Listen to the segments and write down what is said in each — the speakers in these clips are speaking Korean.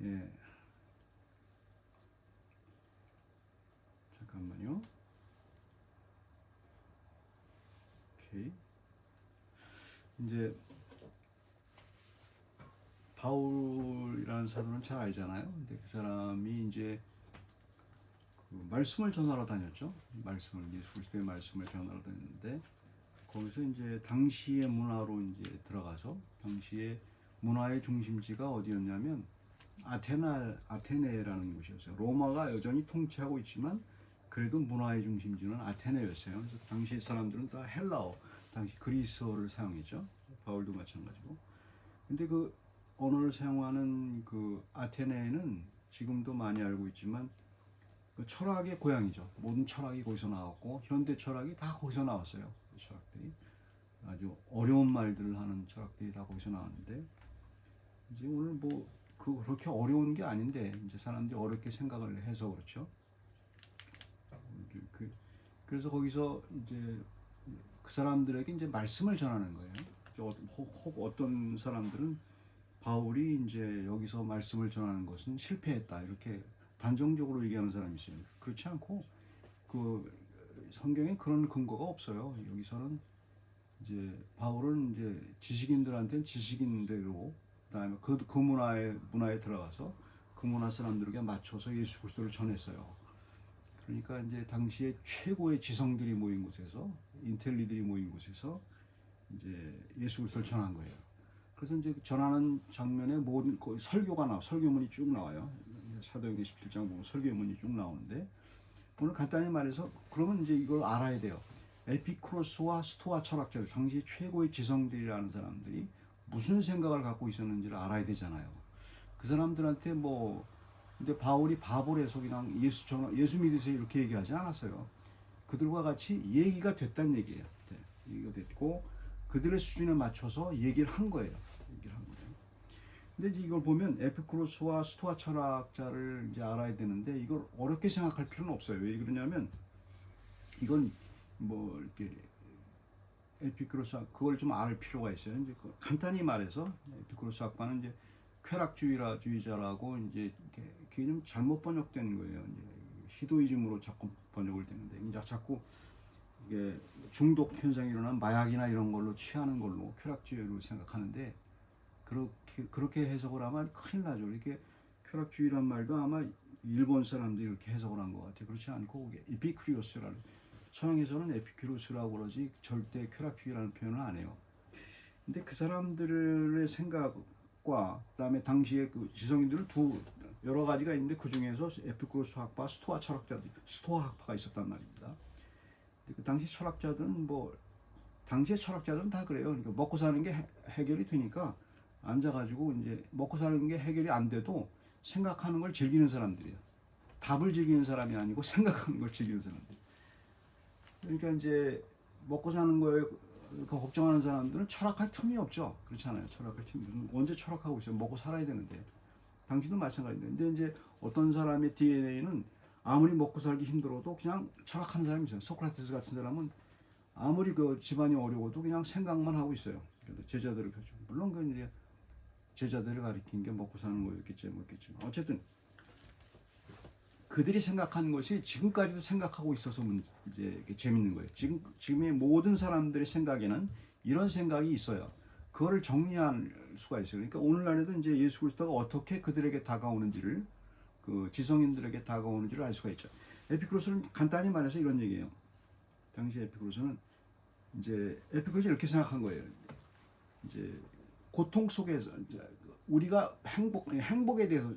예, 잠깐만요. 오케이. 이제 바울이라는 사도는 잘 알잖아요. 근데 그 사람이 이제 그 말씀을 전하러 다녔죠. 말씀을, 예수 그리스도의 말씀을 전하러 다녔는데, 거기서 이제 당시의 문화로 이제 들어가서, 당시의 문화의 중심지가 어디였냐면 아테네라는 곳이었어요. 로마가 여전히 통치하고 있지만 그래도 문화의 중심지는 아테네였어요. 그래서 당시 사람들은 다 헬라어, 당시 그리스어를 사용했죠. 바울도 마찬가지고. 근데 그 언어를 사용하는 그 아테네는 지금도 많이 알고 있지만 그 철학의 고향이죠. 모든 철학이 거기서 나왔고 현대 철학이 다 거기서 나왔어요. 그 철학들이 아주 어려운 말들을 하는 철학들이 다 거기서 나왔는데, 이제 오늘 뭐 그렇게 어려운 게 아닌데 이제 사람들이 어렵게 생각을 해서 그렇죠. 그래서 거기서 이제 그 사람들에게 이제 말씀을 전하는 거예요. 혹 어떤 사람들은 바울이 이제 여기서 말씀을 전하는 것은 실패했다 이렇게 단정적으로 얘기하는 사람이 있어요. 그렇지 않고 그 성경에 그런 근거가 없어요. 여기서는 이제 바울은 이제 지식인들한테는 지식인대로, 그다음에 그 문화에 들어가서 그 문화 사람들에게 맞춰서 예수 그리스도를 전했어요. 그러니까 이제 당시에 최고의 지성들이 모인 곳에서, 인텔리들이 모인 곳에서 이제 예수 그리스도를 전한 거예요. 그래서 이제 전하는 장면에 모든 설교문이 쭉 나와요. 사도행전 17장 보면 설교문이 쭉 나오는데, 오늘 간단히 말해서 그러면 이제 이걸 알아야 돼요. 에피쿠로스와 스토아 철학자들, 당시 최고의 지성들이라는 사람들이 무슨 생각을 갖고 있었는지를 알아야 되잖아요. 그 사람들한테 뭐 근데 바울이 바보래서 그냥 예수 믿으세요 이렇게 얘기하지 않았어요. 그들과 같이 얘기가 됐다는 얘기예요. 얘기가 됐고 그들의 수준에 맞춰서 얘기를 한 거예요. 근데 이제 이걸 보면 에피쿠로스와 스토아 철학자를 이제 알아야 되는데 이걸 어렵게 생각할 필요는 없어요. 왜 그러냐면 이건 뭐 이렇게 에피쿠로스 그걸 좀 알 필요가 있어요. 이제 간단히 말해서 에피쿠로스 학파는 이제 쾌락주의자라고 이제 그게 좀 잘못 번역된 거예요. 이제 히도이즘으로 자꾸 번역을 되는데 이제 자꾸 이게 중독 현상이 일어난 마약이나 이런 걸로 취하는 걸로 쾌락주의로 생각하는데 그렇게 해석을 하면 큰일 나죠. 이렇게 쾌락주의란 말도 아마 일본 사람들이 이렇게 해석을 한 것 같아요. 그렇지 않고 에피큐리오스라는 서양에서는 에피큐로스라고 그러지 절대 쾌락주의라는 표현을 안 해요. 근데 그 사람들의 생각과 그다음에 당시에 그 지성인들은 여러 가지가 있는데 그 중에서 에피쿠로스 학파, 스토아 학파가 있었단 말입니다. 그 당시 철학자들은 당시의 철학자들은 다 그래요. 그러니까 먹고 사는 게 해결이 되니까 앉아가지고 이제 먹고 사는 게 해결이 안 돼도 생각하는 걸 즐기는 사람들이에요. 답을 즐기는 사람이 아니고 생각하는 걸 즐기는 사람들. 그러니까 이제 먹고 사는 거에 걱정하는 사람들은 철학할 틈이 없죠. 그렇잖아요. 철학할 틈이 언제 철학하고 있어요. 먹고 살아야 되는데. 당신도 마찬가지인데. 근데 이제 어떤 사람의 DNA는 아무리 먹고 살기 힘들어도 그냥 철학하는 사람이 있어요. 소크라테스 같은 사람은 아무리 그 집안이 어려워도 그냥 생각만 하고 있어요. 제자들을 가지고. 물론 그 이제 제자들을 가리킨 게 먹고 사는 거였겠지, 어쨌든 그들이 생각하는 것이 지금까지도 생각하고 있어서 이제 재밌는 거예요. 지금의 모든 사람들의 생각에는 이런 생각이 있어요. 그거를 정리할 수가 있어요. 그러니까 오늘날에도 이제 예수 그리스도가 어떻게 그들에게 다가오는지를, 그 지성인들에게 다가오는지를 알 수가 있죠. 에피쿠로스는 간단히 말해서 이런 얘기예요. 당시 에피쿠로스는 이렇게 생각한 거예요. 이제 고통 속에서 우리가 행복에 대해서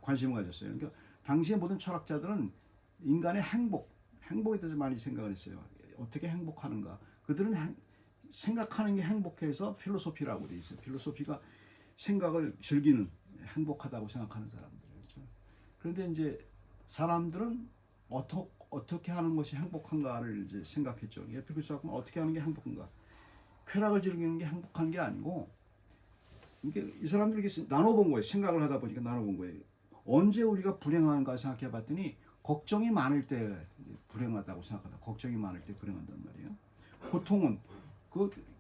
관심을 가졌어요. 그러니까 당시의 모든 철학자들은 인간의 행복에 대해서 많이 생각을 했어요. 어떻게 행복하는가. 그들은 생각하는 게 행복해서 필로소피라고 돼 있어요. 필로소피가 생각을 즐기는, 행복하다고 생각하는 사람들이죠. 그런데 이제 사람들은 어떻게 하는 것이 행복한가를 이제 생각했죠. 에피쿠로스는 어떻게 하는 게 행복한가. 쾌락을 즐기는 게 행복한 게 아니고, 이 사람들이 이렇게 나눠본 거예요. 생각을 하다 보니까 나눠본 거예요. 언제 우리가 불행한가 생각해 봤더니 걱정이 많을 때 불행하다고 생각하다. 걱정이 많을 때 불행한단 말이에요. 고통은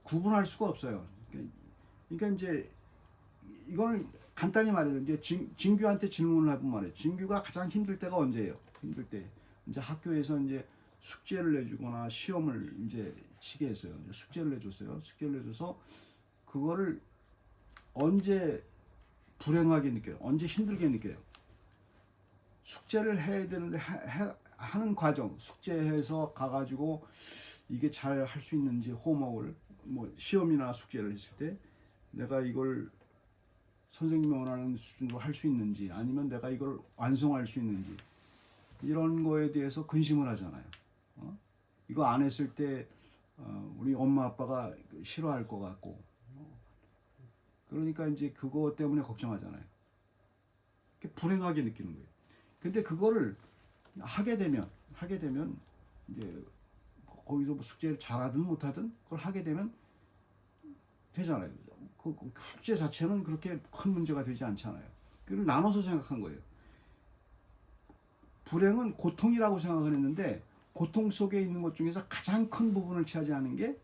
구분할 수가 없어요. 그러니까 이제 이거는 간단히 말해서 이제 진규한테 질문을 해보면 말이에요. 진규가 가장 힘들 때가 언제예요? 힘들 때 이제 학교에서 이제 숙제를 내주거나 시험을 이제 치게 했어요. 이제 숙제를 내줬어요. 숙제를 내줘서 그거를 언제 불행하게 느껴요? 언제 힘들게 느껴요? 숙제를 해야 되는데 하는 과정, 숙제해서 가가지고 이게 잘 할 수 있는지 홈워크를 뭐 시험이나 숙제를 했을 때 내가 이걸 선생님이 원하는 수준으로 할 수 있는지 아니면 내가 이걸 완성할 수 있는지 이런 거에 대해서 근심을 하잖아요. 이거 안 했을 때 우리 엄마 아빠가 싫어할 것 같고 그러니까 이제 그거 때문에 걱정하잖아요. 불행하게 느끼는 거예요. 근데 그거를 하게 되면 이제 거기서 뭐 숙제를 잘하든 못하든 그걸 하게 되면 되잖아요. 그 숙제 자체는 그렇게 큰 문제가 되지 않잖아요. 그걸 나눠서 생각한 거예요. 불행은 고통이라고 생각을 했는데 고통 속에 있는 것 중에서 가장 큰 부분을 차지하는 게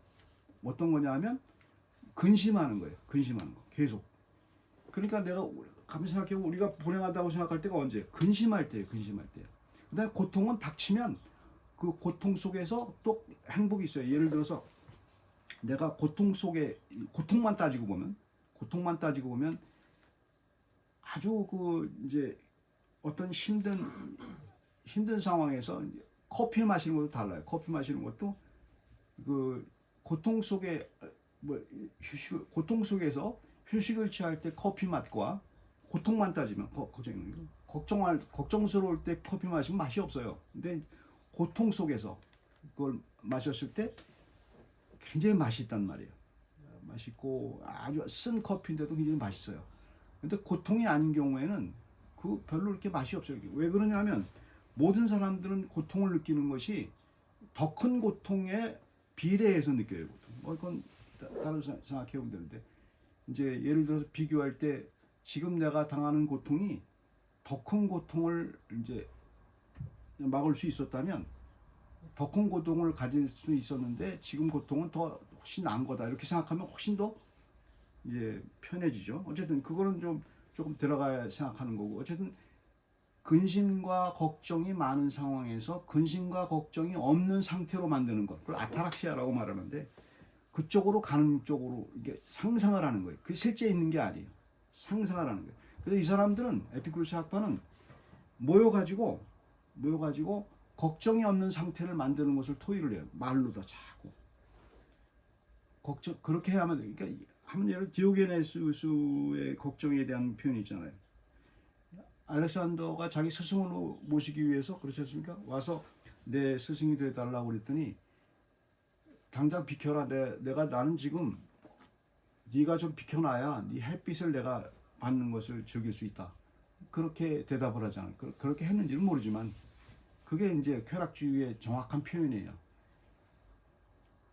어떤 거냐 하면 근심하는 거예요. 근심하는 거. 계속. 그러니까 내가 가만히 생각해보면 우리가 불행하다고 생각할 때가 언제? 근심할 때예요. 근심할 때. 그다음에 고통은 닥치면 그 고통 속에서 또 행복이 있어요. 예를 들어서 내가 고통 속에 고통만 따지고 보면 아주 그 이제 어떤 힘든 상황에서 커피 마시는 것도 달라요. 커피 마시는 것도 그 고통 속에 뭐 고통 속에서 휴식을 취할 때 커피 맛과 고통만 따지면 걱정스러울 때 커피 마시면 맛이 없어요. 근데 고통 속에서 그걸 마셨을 때 굉장히 맛있단 말이에요. 맛있고 아주 쓴 커피인데도 굉장히 맛있어요. 근데 고통이 아닌 경우에는 그 별로 그렇게 맛이 없어요. 왜 그러냐면 모든 사람들은 고통을 느끼는 것이 더 큰 고통에 비례해서 느껴요. 뭐 이건 따로 생각해 보면 되는데 이제 예를 들어서 비교할 때 지금 내가 당하는 고통이 더 큰 고통을 이제 막을 수 있었다면 더 큰 고통을 가질 수 있었는데 지금 고통은 더 훨씬 나은 거다 이렇게 생각하면 훨씬 더 이제 편해지죠. 어쨌든 그거는 좀 조금 들어가야 생각하는 거고 어쨌든 근심과 걱정이 많은 상황에서 근심과 걱정이 없는 상태로 만드는 것 그걸 아타락시아라고 말하는데 그쪽으로 가는 쪽으로 이게 상상을 하는 거예요. 그게 실제 있는 게 아니에요. 상상을 하는 거예요. 그래서 이 사람들은 에피쿠로스 학파는 모여가지고 걱정이 없는 상태를 만드는 것을 토의를 해요. 말로다 자꾸. 걱정 그렇게 해야만 그러니까 한 예를 디오게네스의 걱정에 대한 표현이 있잖아요. 알렉산더가 자기 스승으로 모시기 위해서 그렇지 않습니까? 와서 내 스승이 되어달라고 그랬더니 당장 비켜라. 나는 지금 네가 좀 비켜놔야 네 햇빛을 내가 받는 것을 즐길 수 있다. 그렇게 대답을 하잖아요. 그렇게 했는지는 모르지만 그게 이제 쾌락주의의 정확한 표현이에요.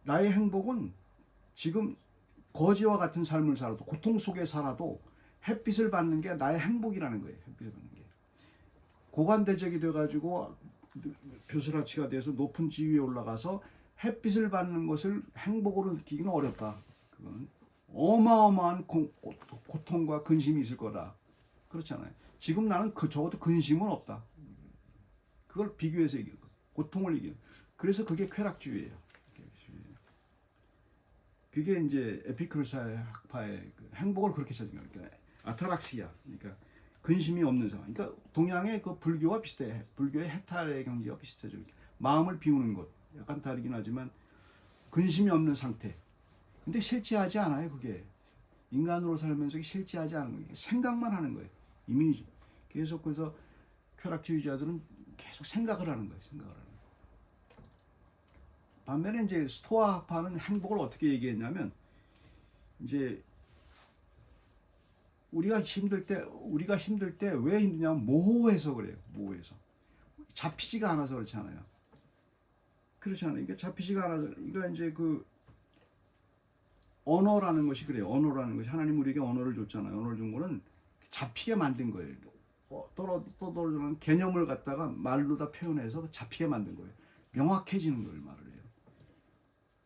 나의 행복은 지금 거지와 같은 삶을 살아도 고통 속에 살아도 햇빛을 받는 게 나의 행복이라는 거예요. 햇빛을 받는 게. 고관대적이 돼가지고 벼슬아치가 돼서 높은 지위에 올라가서 햇빛을 받는 것을 행복으로 느끼기는 어렵다. 그건 어마어마한 고통과 근심이 있을 거다. 그렇잖아요. 지금 나는 적어도 근심은 없다. 그걸 비교해서 이기는 거. 고통을 이기는. 그래서 그게 쾌락주의예요. 그게 이제 에피쿠로스 학파의 행복을 그렇게 찾은 거예요. 그러니까 아타락시아. 그러니까 근심이 없는 상황. 그러니까 동양의 그 불교와 비슷해. 불교의 해탈의 경지와 비슷하죠. 마음을 비우는 것. 약간 다르긴 하지만 근심이 없는 상태. 근데 실제하지 않아요. 그게 인간으로 살면서 실제하지 않은 거예요. 생각만 하는 거예요. 이미지. 계속 그래서 쾌락주의자들은 계속 생각을 하는 거예요. 생각을 하는 거예요. 반면에 이제 스토아 학파는 행복을 어떻게 얘기했냐면 이제 우리가 힘들 때 왜 힘드냐면 모호해서 그래요. 모호해서 잡히지가 않아서 그렇잖아요. 그렇잖아요. 이게 잡히지가 않아서 이거 이제 그 언어라는 것이 그래요. 언어라는 것이 하나님 우리에게 언어를 줬잖아요. 언어를 준 거는 잡히게 만든 거예요. 떠돌아오는 개념을 갖다가 말로 다 표현해서 잡히게 만든 거예요. 명확해지는 걸 말을 해요.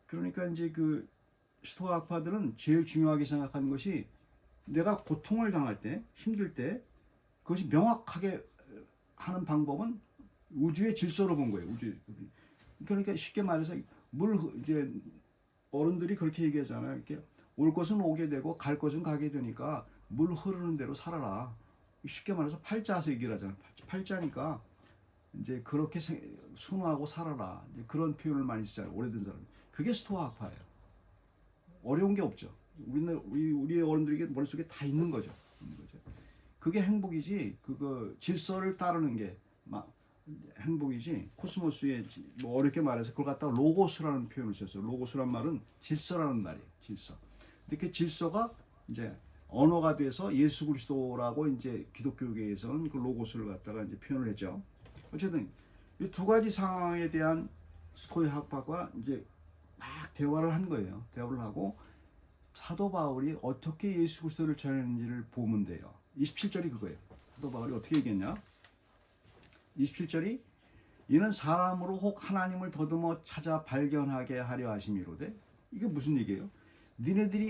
그러니까 이제 그 스토아 학파들은 제일 중요하게 생각하는 것이 내가 고통을 당할 때, 힘들 때 그것이 명확하게 하는 방법은 우주의 질서로 본 거예요. 우주. 그러니까 쉽게 말해서 이제 어른들이 그렇게 얘기하잖아요. 이렇게 올 것은 오게 되고 갈 것은 가게 되니까 물 흐르는 대로 살아라. 쉽게 말해서 팔자에서 얘기를 하잖아요. 팔자니까 이제 그렇게 순화하고 살아라. 이제 그런 표현을 많이 쓰잖아요. 오래된 사람. 그게 스토아 학파예요. 어려운 게 없죠. 우리의 어른들에게 머릿속에 다 있는 거죠. 그게 행복이지. 그거 질서를 따르는 게 행복이지. 코스모스의 뭐 어렵게 말해서 그걸 갖다가 로고스라는 표현을 썼어요. 로고스란 말은 질서라는 말이에요. 질서. 근데 그 질서가 이제 언어가 돼서 예수 그리스도라고 이제 기독교계에서는 그 로고스를 갖다가 이제 표현을 했죠. 어쨌든 이 두 가지 상황에 대한 스토아 학파가 이제 막 대화를 한 거예요. 대화를 하고 사도 바울이 어떻게 예수 그리스도를 전했는지를 보면 돼요. 27절이 그거예요. 사도 바울이 어떻게 얘기했냐? 27절이 이는 사람으로 혹 하나님을 더듬어 찾아 발견하게 하려 하심이로되. 이게 무슨 얘기예요? 니네들이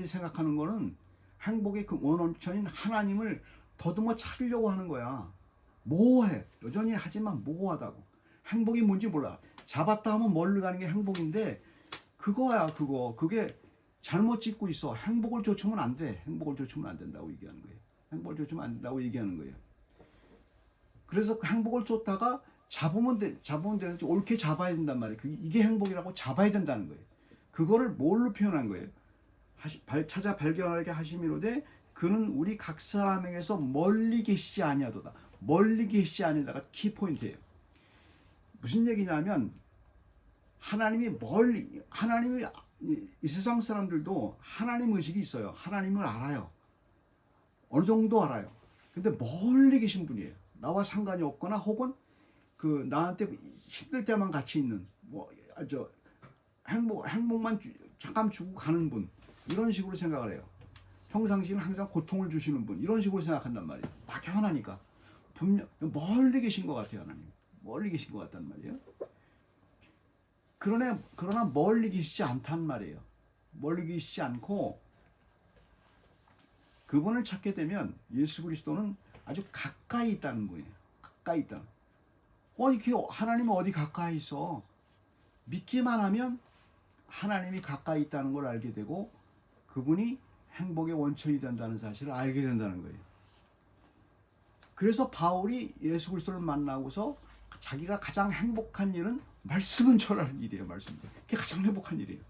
생각하는 거는 행복의 그 원천인 하나님을 더듬어 찾으려고 하는 거야. 모호해. 여전히 하지만 모호하다고. 행복이 뭔지 몰라. 잡았다 하면 멀리 가는 게 행복인데 그거야. 그게 잘못 짓고 있어. 행복을 좇으면 안 돼. 행복을 좇으면 안 된다고 얘기하는 거예요. 행복을 좇으면 안 된다고 얘기하는 거예요. 그래서 그 행복을 쫓다가 잡으면 되는지 옳게 잡아야 된단 말이에요. 이게 행복이라고 잡아야 된다는 거예요. 그거를 뭘로 표현한 거예요? 찾아 발견하게 하심이로되 그는 우리 각 사람에게서 멀리 계시지 아니하도다. 멀리 계시지 아니하다가 키포인트예요. 무슨 얘기냐면 하나님이 이 세상 사람들도 하나님 의식이 있어요. 하나님을 알아요. 어느 정도 알아요. 근데 멀리 계신 분이에요. 나와 상관이 없거나 혹은 그 나한테 힘들 때만 같이 있는 행복만 잠깐 주고 가는 분, 이런 식으로 생각을 해요. 평상시는 항상 고통을 주시는 분, 이런 식으로 생각한단 말이에요. 막연하니까. 분명 멀리 계신 것 같아요. 하나님 멀리 계신 것 같단 말이에요. 그러나 멀리 계시지 않단 말이에요. 멀리 계시지 않고 그분을 찾게 되면 예수 그리스도는 아주 가까이 있다는 거예요. 가까이 있다. 이렇게 하나님은 어디 가까이 있어? 믿기만 하면 하나님이 가까이 있다는 걸 알게 되고 그분이 행복의 원천이 된다는 사실을 알게 된다는 거예요. 그래서 바울이 예수 그리스도를 만나고서 자기가 가장 행복한 일은 말씀은 전하는 일이에요. 말씀. 그게 가장 행복한 일이에요.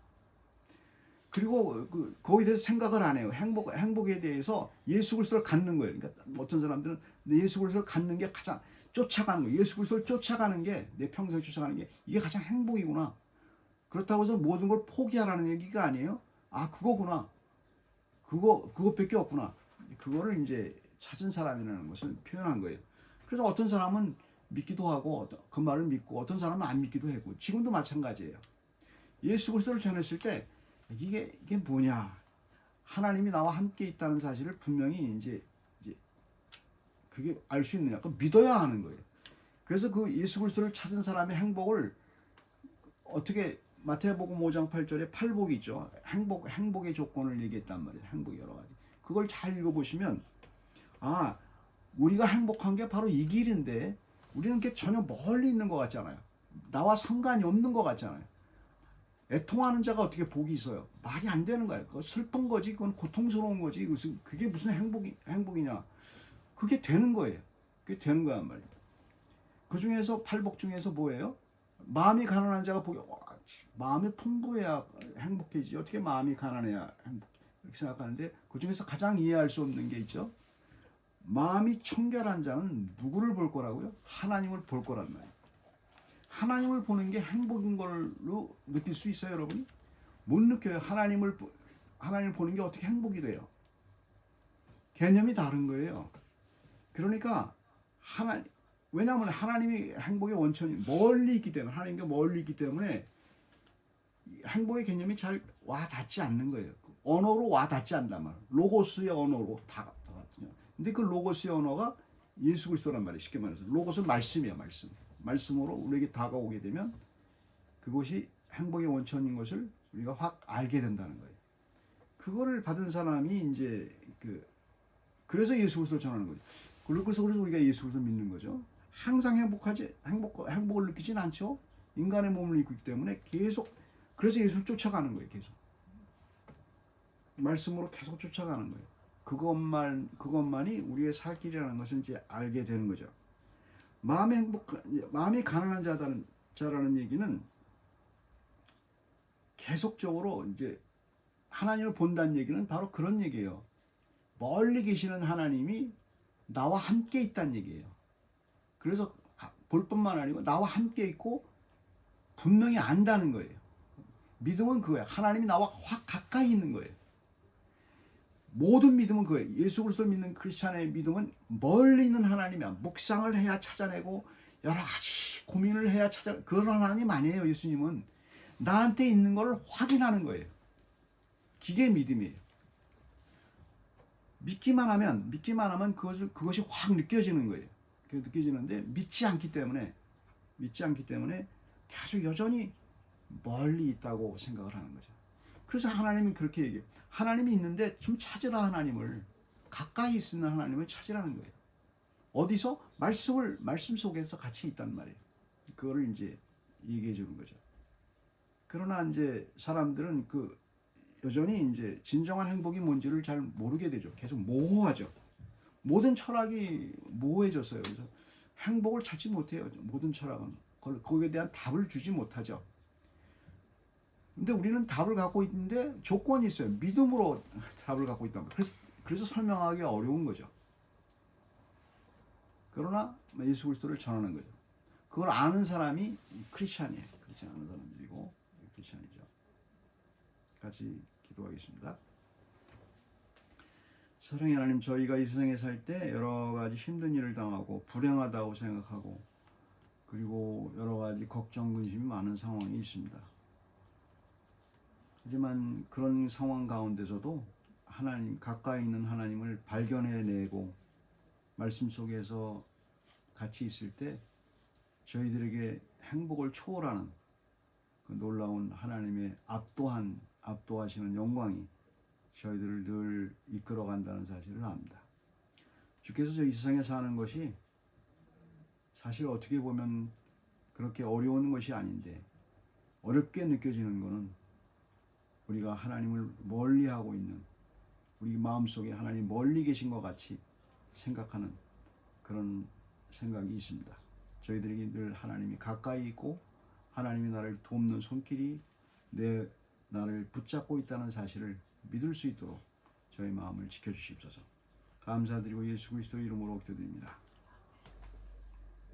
그리고 거기에 대해서 생각을 안 해요. 행복에 대해서 예수 그리스도를 갖는 거예요. 그러니까 어떤 사람들은 예수 그리스도를 갖는 게 가장 쫓아가는 거예요. 예수 그리스도를 쫓아가는 게 내 평생 쫓아가는 게 이게 가장 행복이구나. 그렇다고 해서 모든 걸 포기하라는 얘기가 아니에요. 그거구나. 그것밖에 없구나. 그거를 이제 찾은 사람이라는 것을 표현한 거예요. 그래서 어떤 사람은 믿기도 하고 그 말을 믿고 어떤 사람은 안 믿기도 하고 지금도 마찬가지예요. 예수 그리스도를 전했을 때 이게 뭐냐? 하나님이 나와 함께 있다는 사실을 분명히 이제 그게 알 수 있느냐? 그 믿어야 하는 거예요. 그래서 그 예수 그리스도를 찾은 사람의 행복을 어떻게 마태복음 5장 8절에 팔복이 있죠. 행복의 조건을 얘기했단 말이에요. 행복이 여러 가지. 그걸 잘 읽어보시면 우리가 행복한 게 바로 이 길인데 우리는 게 전혀 멀리 있는 것 같잖아요. 나와 상관이 없는 것 같잖아요. 애통하는 자가 어떻게 복이 있어요? 말이 안 되는 거예요. 그거 슬픈 거지, 그건 고통스러운 거지. 그게 무슨 행복이냐? 그게 되는 거예요. 그게 되는 거란 말이에요. 그 중에서 팔복 중에서 뭐예요? 마음이 가난한 자가 마음이 풍부해야 행복해지지. 어떻게 마음이 가난해야 행복해? 이렇게 생각하는데 그 중에서 가장 이해할 수 없는 게 있죠. 마음이 청결한 자는 누구를 볼 거라고요? 하나님을 볼 거란 말이에요. 하나님을 보는 게 행복인 걸로 느낄 수 있어요, 여러분? 못 느껴요. 하나님을 보는 게 어떻게 행복이 돼요? 개념이 다른 거예요. 그러니까 왜냐하면 하나님이 행복의 원천이 멀리 있기 때문에, 하나님과 멀리 있기 때문에 행복의 개념이 잘 와닿지 않는 거예요. 언어로 와닿지 않단 말이에요. 로고스의 언어로 다 같거든요. 근데 그 로고스의 언어가 예수 그리스도란 말이에요. 쉽게 말해서 로고스는 말씀이에요. 말씀으로 우리에게 다가오게 되면 그것이 행복의 원천인 것을 우리가 확 알게 된다는 거예요. 그거를 받은 사람이 이제 그래서 예수 그리스도를 전하는 거죠. 그래서 우리가 예수 그리스도를 믿는 거죠. 항상 행복을 느끼진 않죠. 인간의 몸을 입고 있기 때문에 계속 그래서 예수를 쫓아가는 거예요. 계속 말씀으로 계속 쫓아가는 거예요. 그것만이 우리의 살 길이라는 것을 이제 알게 되는 거죠. 마음이 가난한 자라는 얘기는 계속적으로 이제 하나님을 본다는 얘기는 바로 그런 얘기예요. 멀리 계시는 하나님이 나와 함께 있다는 얘기예요. 그래서 볼 뿐만 아니고 나와 함께 있고 분명히 안다는 거예요. 믿음은 그거예요. 하나님이 나와 확 가까이 있는 거예요. 모든 믿음은 그거예요. 예수 그리스도를 믿는 크리스찬의 믿음은 멀리 있는 하나님이야. 묵상을 해야 찾아내고 여러 가지 고민을 해야 그런 하나님 아니에요. 예수님은 나한테 있는 걸 확인하는 거예요. 그게 믿음이에요. 믿기만 하면 그것이 확 느껴지는 거예요. 느껴지는데 믿지 않기 때문에 계속 여전히 멀리 있다고 생각을 하는 거죠. 그래서 하나님은 그렇게 얘기해요. 하나님이 있는데 좀 찾으라. 하나님을 가까이 있는 하나님을 찾으라는 거예요. 어디서? 말씀 속에서 같이 있단 말이에요. 그거를 이제 얘기해 주는 거죠. 그러나 이제 사람들은 여전히 이제 진정한 행복이 뭔지를 잘 모르게 되죠. 계속 모호하죠. 모든 철학이 모호해졌어요. 그래서 행복을 찾지 못해요. 모든 철학은 거기에 대한 답을 주지 못하죠. 근데 우리는 답을 갖고 있는데 조건이 있어요. 믿음으로 답을 갖고 있단 말이에요. 그래서 설명하기 어려운 거죠. 그러나 예수 그리스도를 전하는 거죠. 그걸 아는 사람이 크리스찬이에요. 크리스찬 아는 사람들이고 크리스찬이죠. 같이 기도하겠습니다. 사랑의 하나님, 저희가 이 세상에 살 때 여러 가지 힘든 일을 당하고 불행하다고 생각하고 그리고 여러 가지 걱정, 근심이 많은 상황이 있습니다. 하지만 그런 상황 가운데서도 하나님, 가까이 있는 하나님을 발견해내고 말씀 속에서 같이 있을 때 저희들에게 행복을 초월하는 그 놀라운 하나님의 압도하시는 영광이 저희들을 늘 이끌어간다는 사실을 압니다. 주께서 이 세상에 사는 것이 사실 어떻게 보면 그렇게 어려운 것이 아닌데 어렵게 느껴지는 것은 우리가 하나님을 멀리하고 있는, 우리 마음속에 하나님 멀리 계신 것 같이 생각하는 그런 생각이 있습니다. 저희들에게 늘 하나님이 가까이 있고 하나님이 나를 돕는 손길이 나를 붙잡고 있다는 사실을 믿을 수 있도록 저희 마음을 지켜주시옵소서. 감사드리고 예수 그리스도의 이름으로 기도드립니다.